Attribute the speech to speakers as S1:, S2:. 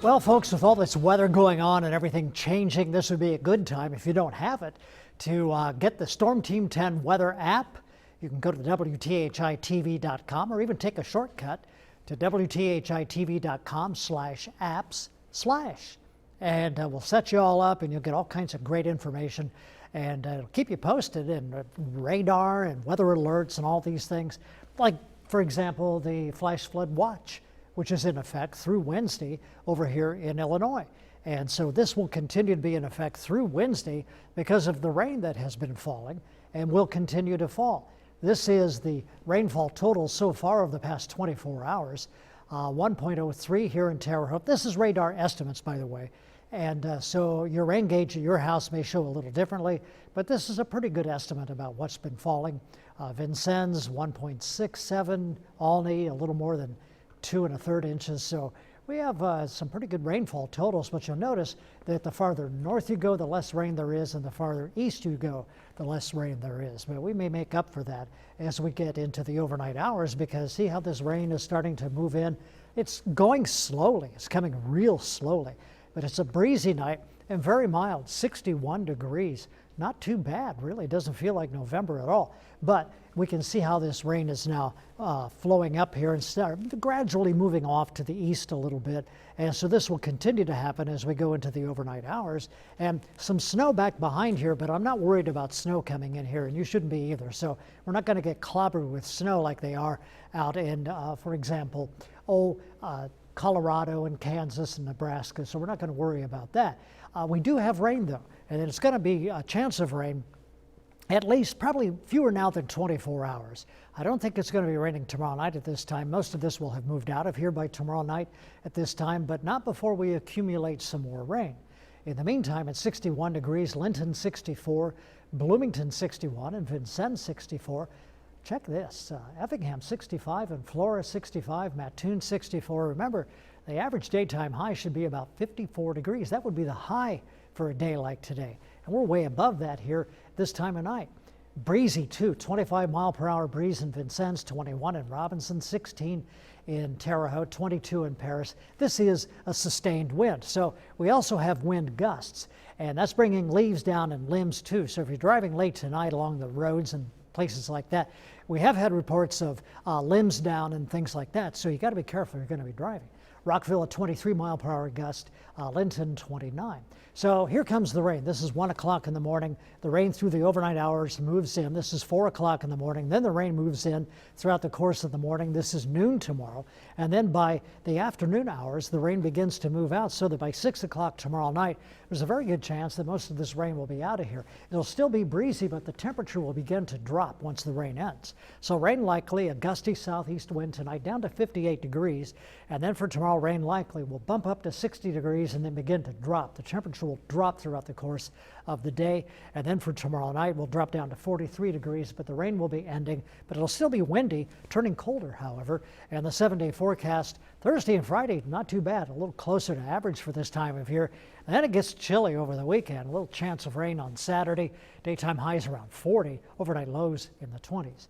S1: Well, folks, with all this weather going on and everything changing, this would be a good time, if you don't have it, to get the Storm Team 10 weather app. You can go to the WTHI-TV.com or even take a shortcut to WTHI-TV.com/apps/ and we'll set you all up and you'll get all kinds of great information, and it'll keep you posted, and radar and weather alerts and all these things. Like, for example, the flash flood watch, which is in effect through Wednesday over here in Illinois. And so this will continue to be in effect through Wednesday because of the rain that has been falling and will continue to fall. This is the rainfall total so far of the past 24 hours, 1.03 here in Terre Haute. This is radar estimates, by the way. And so your rain gauge at your house may show a little differently, but this is a pretty good estimate about what's been falling. Vincennes, 1.67, Olney, a little more than 2 1/3 inches. So we have some pretty good rainfall totals, but you'll notice that the farther north you go, the less rain there is, and the farther east you go, the less rain there is. But we may make up for that as we get into the overnight hours, because see how this rain is starting to move in? It's going slowly. It's coming real slowly, but it's a breezy night and very mild, 61 degrees. Not too bad, really. It doesn't feel like November at all. But we can see how this rain is now flowing up here and start gradually moving off to the east a little bit. And so this will continue to happen as we go into the overnight hours. And some snow back behind here, but I'm not worried about snow coming in here, and you shouldn't be either. So we're not going to get clobbered with snow like they are out in, for example, Colorado and Kansas and Nebraska. So we're not going to worry about that. We do have rain, though, and it's going to be a chance of rain, at least probably fewer now than 24 hours. I don't think it's going to be raining tomorrow night at this time. Most of this will have moved out of here by tomorrow night at this time, but not before we accumulate some more rain. In the meantime, at 61 degrees, Linton 64, Bloomington 61, and Vincennes 64. Check this, Effingham 65 and Flora 65, Mattoon 64. Remember, the average daytime high should be about 54 degrees. That would be the high for a day like today. And we're way above that here this time of night. Breezy too, 25-mile-per-hour breeze in Vincennes, 21 in Robinson, 16 in Terre Haute, 22 in Paris. This is a sustained wind. So we also have wind gusts, and that's bringing leaves down and limbs too. So if you're driving late tonight along the roads and places like that, we have had reports of limbs down and things like that. So you got to be careful if you're going to be driving. Rockville at 23-mile-per-hour gust, Linton 29. So here comes the rain. This is 1 o'clock in the morning. The rain through the overnight hours moves in. This is 4 o'clock in the morning. Then the rain moves in throughout the course of the morning. This is noon tomorrow. And then by the afternoon hours, the rain begins to move out, so that by 6 o'clock tomorrow night, there's a very good chance that most of this rain will be out of here. It'll still be breezy, but the temperature will begin to drop once the rain ends. So rain likely, a gusty southeast wind tonight down to 58 degrees. And then for tomorrow, rain likely will bump up to 60 degrees and then begin to drop. The temperature will drop throughout the course of the day. And then for tomorrow night, we'll drop down to 43 degrees, but the rain will be ending. But it'll still be windy, turning colder, however. And the 7-day forecast, Thursday and Friday, not too bad, a little closer to average for this time of year. And then it gets chilly over the weekend. A little chance of rain on Saturday. Daytime highs around 40, overnight lows in the 20s.